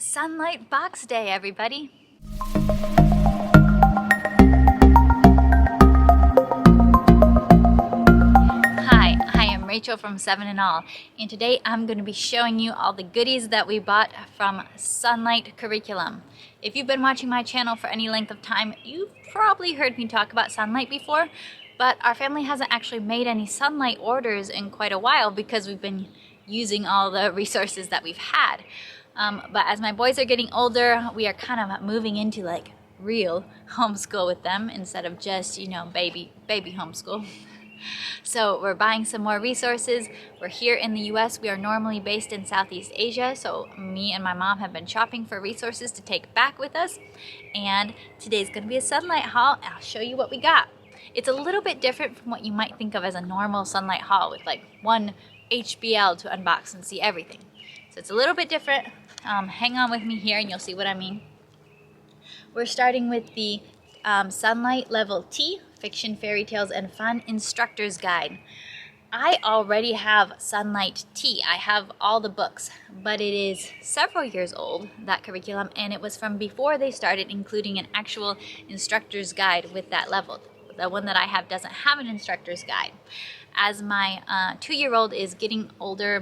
Sunlight Box Day, everybody. Hi, I am Rachel from 7 and All, and today I'm going to be showing you all the goodies that we bought from Sonlight Curriculum. If you've been watching my channel for any length of time, you've probably heard me talk about Sonlight before, but our family hasn't actually made any Sonlight orders in quite a while because we've been using all the resources that we've had. But as my boys are getting older, we are kind of moving into like real homeschool with them instead of just, baby homeschool. So we're buying some more resources. We're here in the US. We are normally based in Southeast Asia, so me and my mom have been shopping for resources to take back with us. And today's going to be a Sonlight haul. I'll show you what we got. It's a little bit different from what you might think of as a normal Sonlight haul with like one HBL to unbox and see everything. So it's a little bit different. Hang on with me here and you'll see what I mean. We're starting with the Sonlight Level T, Fiction, Fairy Tales, and Fun Instructor's Guide. I already have Sonlight T. I have all the books, but it is several years old, that curriculum, and it was from before they started including an actual instructor's guide with that level. The one that I have doesn't have an instructor's guide. As my 2-year-old is getting older,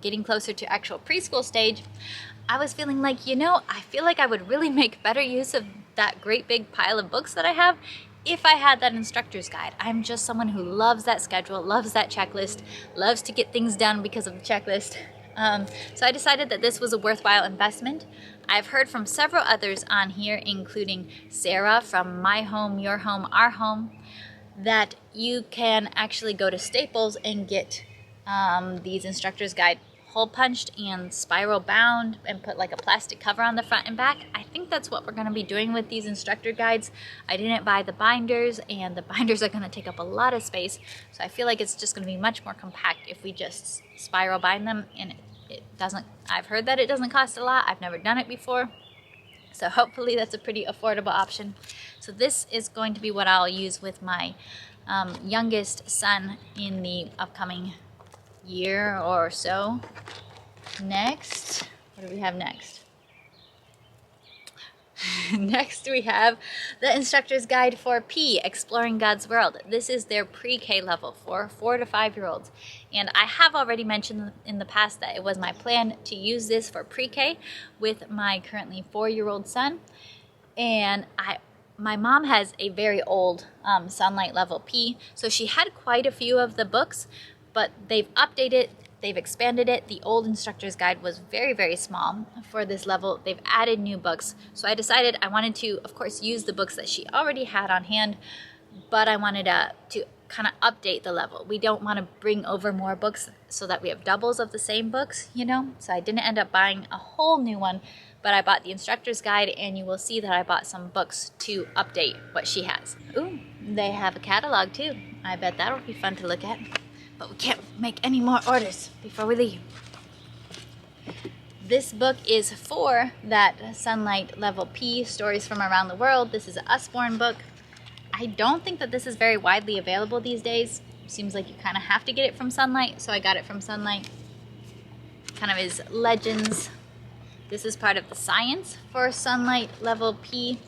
getting closer to actual preschool stage, I was feeling like, I feel like I would really make better use of that great big pile of books that I have if I had that instructor's guide. I'm just someone who loves that schedule, loves that checklist, loves to get things done because of the checklist. So I decided that this was a worthwhile investment. I've heard from several others on here, including Sarah from My Home, Your Home, Our Home, that you can actually go to Staples and get these instructor's guide hole punched and spiral bound and put like a plastic cover on the front and back. I think that's what we're going to be doing with these instructor guides. I didn't buy the binders, and the binders are going to take up a lot of space, so I feel like it's just going to be much more compact if we just spiral bind them. And it doesn't, I've heard that it doesn't cost a lot. I've never done it before, so hopefully that's a pretty affordable option. So this is going to be what I'll use with my youngest son in the upcoming year or so. Next, what do we have next? Next we have the Instructor's Guide for P, Exploring God's World. This is their pre-K level for 4 to 5-year-olds. And I have already mentioned in the past that it was my plan to use this for pre-K with my currently 4-year-old son. And my mom has a very old Sonlight Level P, so she had quite a few of the books, but they've updated, they've expanded it. The old instructor's guide was very, very small for this level. They've added new books. So I decided I wanted to, of course, use the books that she already had on hand, but I wanted to kind of update the level. We don't want to bring over more books so that we have doubles of the same books, So I didn't end up buying a whole new one, but I bought the instructor's guide, and you will see that I bought some books to update what she has. Ooh, they have a catalog too. I bet that'll be fun to look at. But we can't make any more orders before we leave. This book is for that Sonlight Level P, Stories from Around the World. This is an Usborne book. I don't think that this is very widely available these days. Seems like you kind of have to get it from Sonlight, so I got it from Sonlight. Kind of is legends. This is part of the science for Sonlight Level P.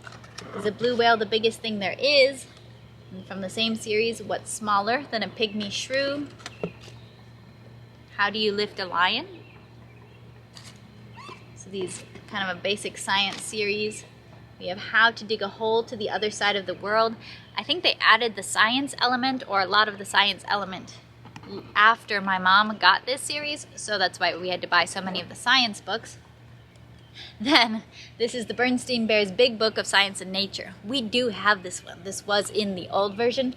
Is a blue whale the biggest thing there is? And from the same series, what's smaller than a pygmy shrew? How do you lift a lion? So these kind of a basic science series. We have how to dig a hole to the other side of the world. I think they added the science element, or a lot of the science element, after my mom got this series, so that's why we had to buy so many of the science books. Then, this is the Bernstein Bears Big Book of Science and Nature. We do have this one. This was in the old version,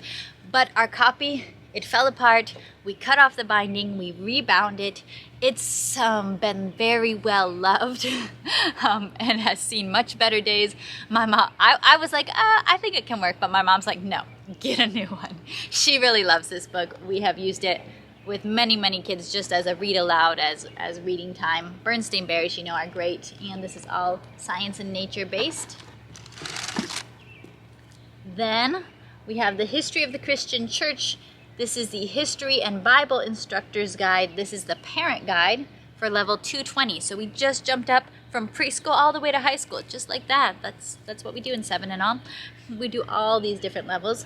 but our copy, it fell apart. We cut off the binding, we rebound it. It's been very well loved and has seen much better days. My mom, I was like, I think it can work, but my mom's like, no, get a new one. She really loves this book. We have used it with many, many kids just as a read aloud, as reading time. Bernstein Bears, are great, and this is all science and nature based. Then we have the History of the Christian Church. This is the History and Bible Instructor's Guide. This is the parent guide for level 220. So we just jumped up from preschool all the way to high school, just like that. That's what we do in 7 and all. We do all these different levels.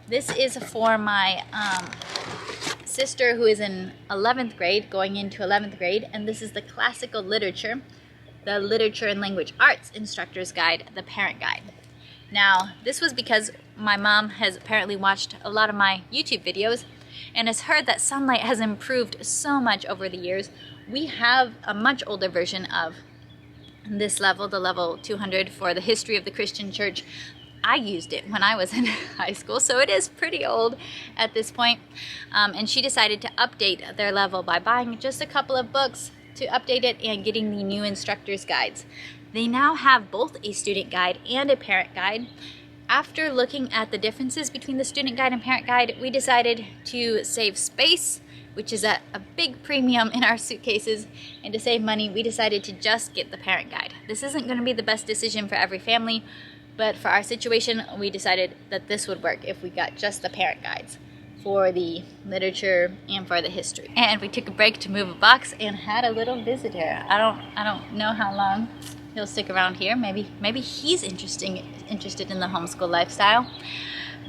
This is for my sister who is in 11th grade, going into 11th grade, and this is the classical literature, the literature and language arts instructor's guide, the parent guide. Now, this was because my mom has apparently watched a lot of my YouTube videos and has heard that Sonlight has improved so much over the years. We have a much older version of this level, the level 200 for the history of the Christian church. I used it when I was in high school, so it is pretty old at this point. And she decided to update their level by buying just a couple of books to update it and getting the new instructor's guides. They now have both a student guide and a parent guide. After looking at the differences between the student guide and parent guide, we decided to save space, which is a big premium in our suitcases, and to save money, we decided to just get the parent guide. This isn't going to be the best decision for every family, but for our situation, we decided that this would work if we got just the parent guides for the literature and for the history. And we took a break to move a box and had a little visitor. I don't know how long he'll stick around here. Maybe he's interested in the homeschool lifestyle.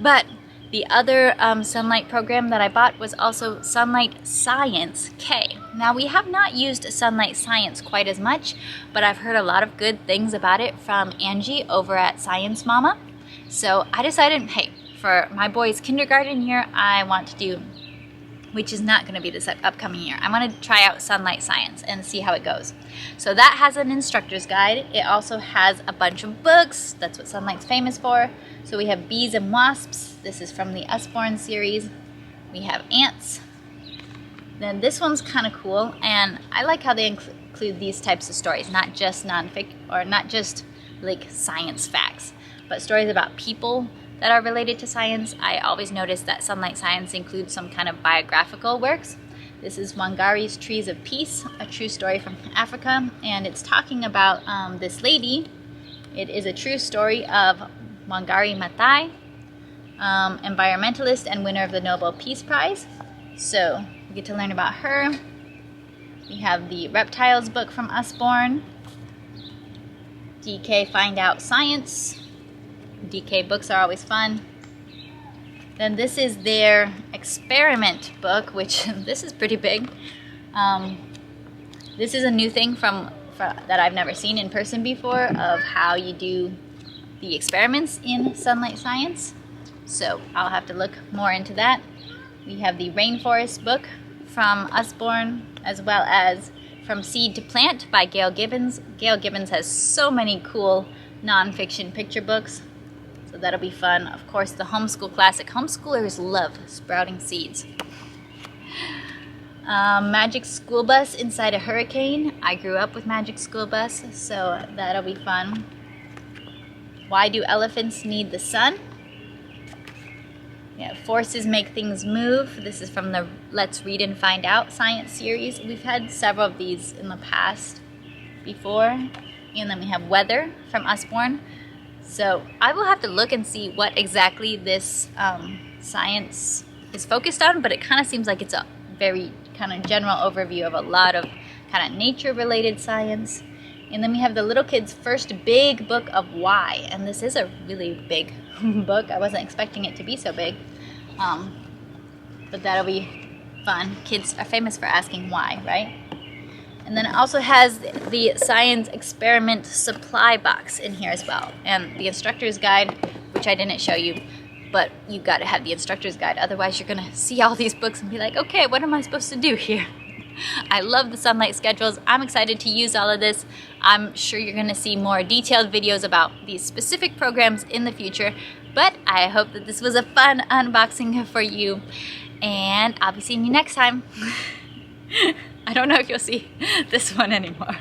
But the other Sonlight program that I bought was also Sonlight Science K. Now, we have not used Sonlight Science quite as much, but I've heard a lot of good things about it from Angie over at Science Mama. So I decided, hey, for my boys' kindergarten year, I want to do, which is not going to be this upcoming year, I want to try out Sonlight Science and see how it goes. So that has an instructor's guide. It also has a bunch of books. That's what Sonlight's famous for. So we have Bees and Wasps. This is from the Usborne series. We have Ants. Then this one's kind of cool, and I like how they include these types of stories, not just nonfiction, or not just like science facts, but stories about people that are related to science. I always notice that Sonlight Science includes some kind of biographical works. This is Wangari's Trees of Peace, a true story from Africa, and it's talking about this lady. It is a true story of Wangari Maathai, environmentalist and winner of the Nobel Peace Prize. So we get to learn about her. We have the Reptiles Book from Usborne, DK Find Out Science. DK books are always fun. Then this is their experiment book, which this is pretty big. This is a new thing that I've never seen in person before, of how you do the experiments in Sonlight Science. So I'll have to look more into that. We have the Rainforest book from Usborne, as well as From Seed to Plant by Gail Gibbons. Gail Gibbons has so many cool nonfiction picture books, so that'll be fun. Of course, the Homeschool Classic. Homeschoolers love sprouting seeds. Magic School Bus Inside a Hurricane. I grew up with Magic School Bus, so that'll be fun. Why Do Elephants Need the Sun? Yeah, Forces Make Things Move. This is from the Let's Read and Find Out science series. We've had several of these in the past before. And then we have Weather from Usborne. So I will have to look and see what exactly this science is focused on, but it kind of seems like it's a very kind of general overview of a lot of kind of nature-related science. And then we have the little kids' first big book of Why, and this is a really big book. I wasn't expecting it to be so big, but that'll be fun. Kids are famous for asking why, right? And then it also has the science experiment supply box in here as well, and the instructor's guide, which I didn't show you, but you got to have the instructor's guide, otherwise you're gonna see all these books and be like, okay, what am I supposed to do here? I love the Sonlight schedules. I'm excited to use all of this. I'm sure you're going to see more detailed videos about these specific programs in the future, but I hope that this was a fun unboxing for you, and I'll be seeing you next time. I don't know if you'll see this one anymore.